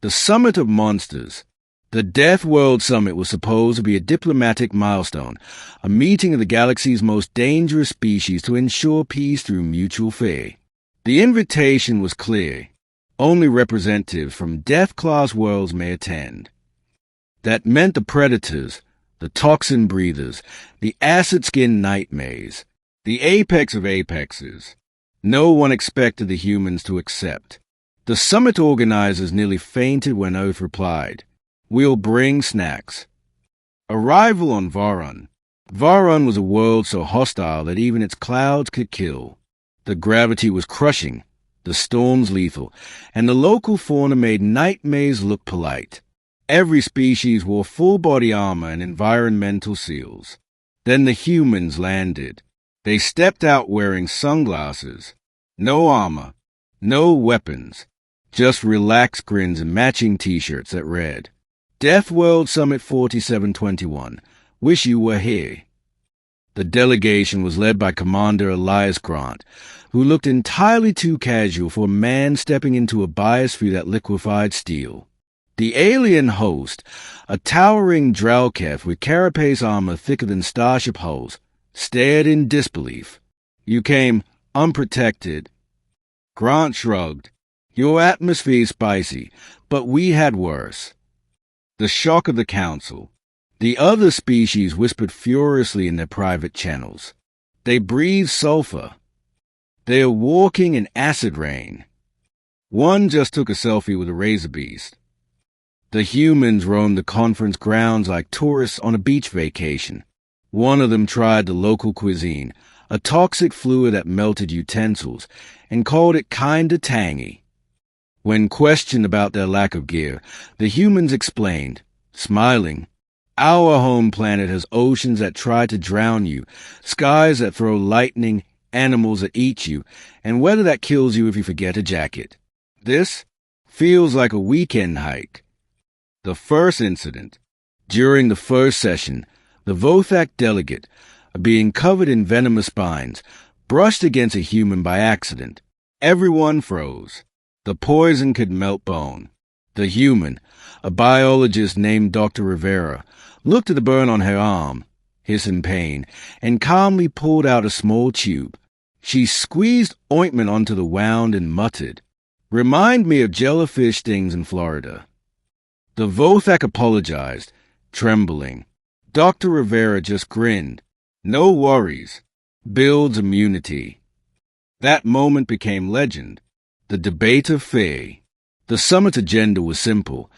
The Summit of Monsters. The Deathworld Summit was supposed to be a diplomatic milestone, a meeting of the galaxy's most dangerous species to ensure peace through mutual fear. The invitation was clear. Only representatives from Death-class worlds may attend. That meant the predators, the toxin breathers, the acid-skinned nightmares, the apex of apexes. No one expected the humans to accept. The summit organizers nearly fainted when Earth replied, "We'll bring snacks." Arrival on Varun. Varun was a world so hostile that even its clouds could kill. The gravity was crushing, the storms lethal, and the local fauna made nightmares look polite. Every species wore full-body armor and environmental seals. Then the humans landed. They stepped out wearing sunglasses. No armor, no weapons, just relaxed grins and matching t-shirts that read, Deathworld Summit 4721, wish you were here. The delegation was led by Commander Elias Grant, who looked entirely too casual for a man stepping into a biosphere that liquefied steel. The alien host, a towering Dralketh with carapace armor thicker than starship hulls, stared in disbelief. "You came unprotected." Grant shrugged. "Your atmosphere's spicy, but we had worse." The shock of the council. The other species whispered furiously in their private channels. They breathe sulfur. They are walking in acid rain. One just took a selfie with a razor beast. The humans roamed the conference grounds like tourists on a beach vacation. One of them tried the local cuisine, a toxic fluid that melted utensils, and called it kinda tangy. When questioned about their lack of gear, the humans explained, smiling, "Our home planet has oceans that try to drown you, skies that throw lightning, animals that eat you, and weather that kills you if you forget a jacket. This feels like a weekend hike." The first incident. During the first session, the Vothak delegate, a being covered in venomous spines, brushed against a human by accident. Everyone froze. The poison could melt bone. The human, a biologist named Dr. Rivera, looked at the burn on her arm, hissed in pain, and calmly pulled out a small tube. She squeezed ointment onto the wound and muttered, "Remind me of jellyfish stings in Florida." The Vothak apologized, trembling. Dr. Rivera just grinned. "No worries. Builds immunity." That moment became legend. The debate of fear. The summit agenda was simple,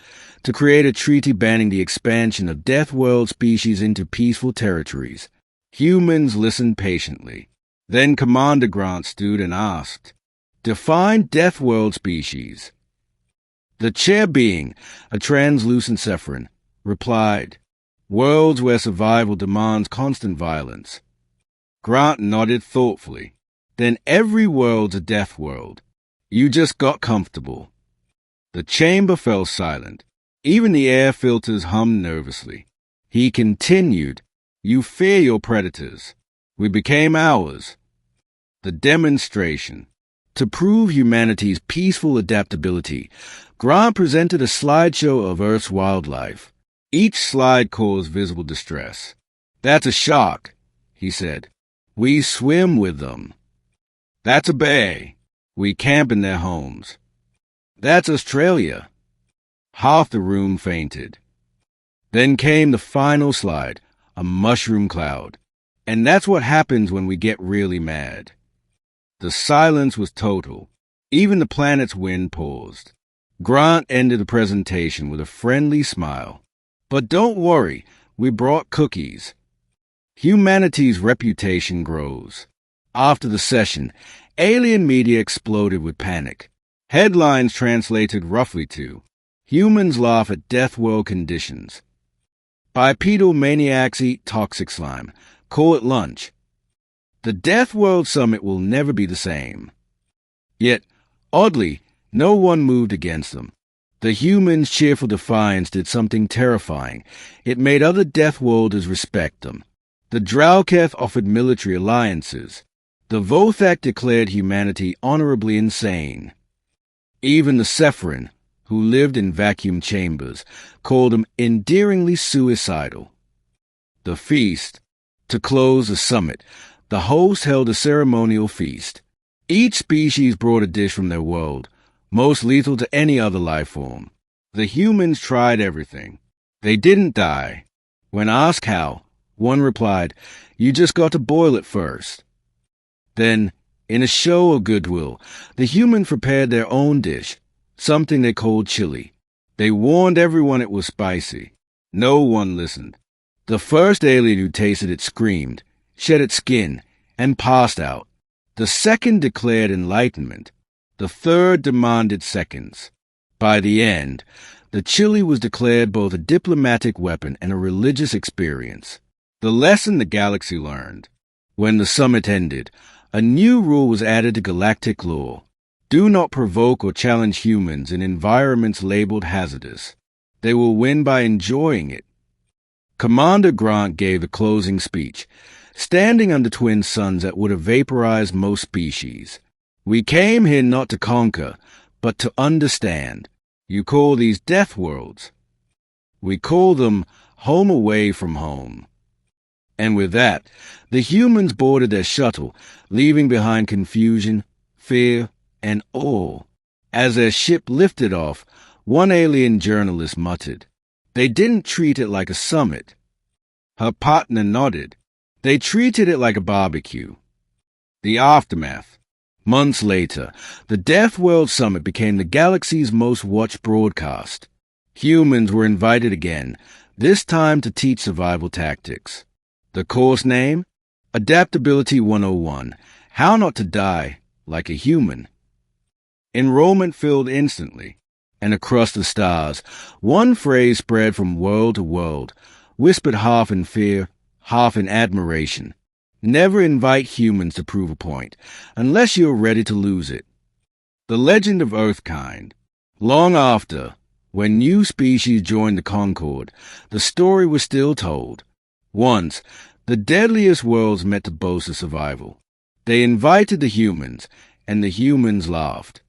to create a treaty banning the expansion of Deathworld species into peaceful territories. Humans listened patiently. Then Commander Grant stood and asked, "Define Deathworld species." The chair being, a translucent Sephiron, replied, "Worlds where survival demands constant violence." Grant nodded thoughtfully. "Then every world's a death world. You just got comfortable." The chamber fell silent. Even the air filters hummed nervously. He continued, "You fear your predators. We became ours." The demonstration. To prove humanity's peaceful adaptability, Grant presented a slideshow of Earth's wildlife. Each slide caused visible distress. "That's a shark," he said. "We swim with them." "That's a bear. We camp in their homes." "That's Australia." Half the room fainted. Then came the final slide, a mushroom cloud. And that's what happens when we get really mad. The silence was total. Even the planet's wind paused. Grant ended the presentation with a friendly smile. "But don't worry, we brought cookies." Humanity's reputation grows. After the session, alien media exploded with panic. Headlines translated roughly to, "Humans laugh at death world conditions." "Bipedal maniacs eat toxic slime. Call it lunch." The Deathworld Summit will never be the same. Yet, oddly, no one moved against them. The humans' cheerful defiance did something terrifying. It made other Deathworlders respect them. The Dralketh offered military alliances. The Vothak declared humanity honorably insane. Even the Sephiron, who lived in vacuum chambers, called them endearingly suicidal. The feast. To close the summit, the host held a ceremonial feast. Each species brought a dish from their world, most lethal to any other life form. The humans tried everything. They didn't die. When asked how, one replied, "You just got to boil it first." Then, in a show of goodwill, the humans prepared their own dish, something they called chili. They warned everyone it was spicy. No one listened. The first alien who tasted it screamed, shed its skin, and passed out. The second declared enlightenment. The third demanded seconds. By the end, the chili was declared both a diplomatic weapon and a religious experience. The lesson the galaxy learned. When the summit ended, a new rule was added to galactic law. Do not provoke or challenge humans in environments labeled hazardous. They will win by enjoying it. Commander Grant gave a closing speech, standing under twin suns that would have vaporized most species. "We came here not to conquer, but to understand. You call these death worlds. We call them home away from home." And with that, the humans boarded their shuttle, leaving behind confusion, fear, and awe. As their ship lifted off, one alien journalist muttered, "They didn't treat it like a summit." Her partner nodded. "They treated it like a barbecue." The aftermath. Months later, the Deathworld Summit became the galaxy's most watched broadcast. Humans were invited again, this time to teach survival tactics. The course name? Adaptability 101, How Not to Die Like a Human. Enrollment filled instantly, and across the stars, one phrase spread from world to world, whispered half in fear, half in admiration. Never invite humans to prove a point, unless you're ready to lose it. The legend of Earthkind. Long after, when new species joined the Concord, the story was still told. Once, the deadliest worlds met to boast of survival. They invited the humans, and the humans laughed.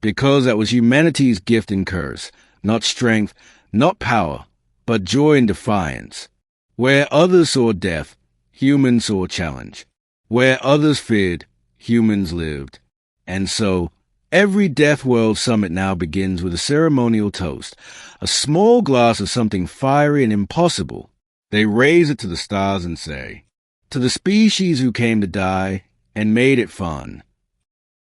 Because that was humanity's gift and curse, not strength, not power, but joy and defiance. Where others saw death, humans saw challenge. Where others feared, humans lived. And so, every Deathworld Summit now begins with a ceremonial toast, a small glass of something fiery and impossible. They raise it to the stars and say, "To the species who came to die and made it fun,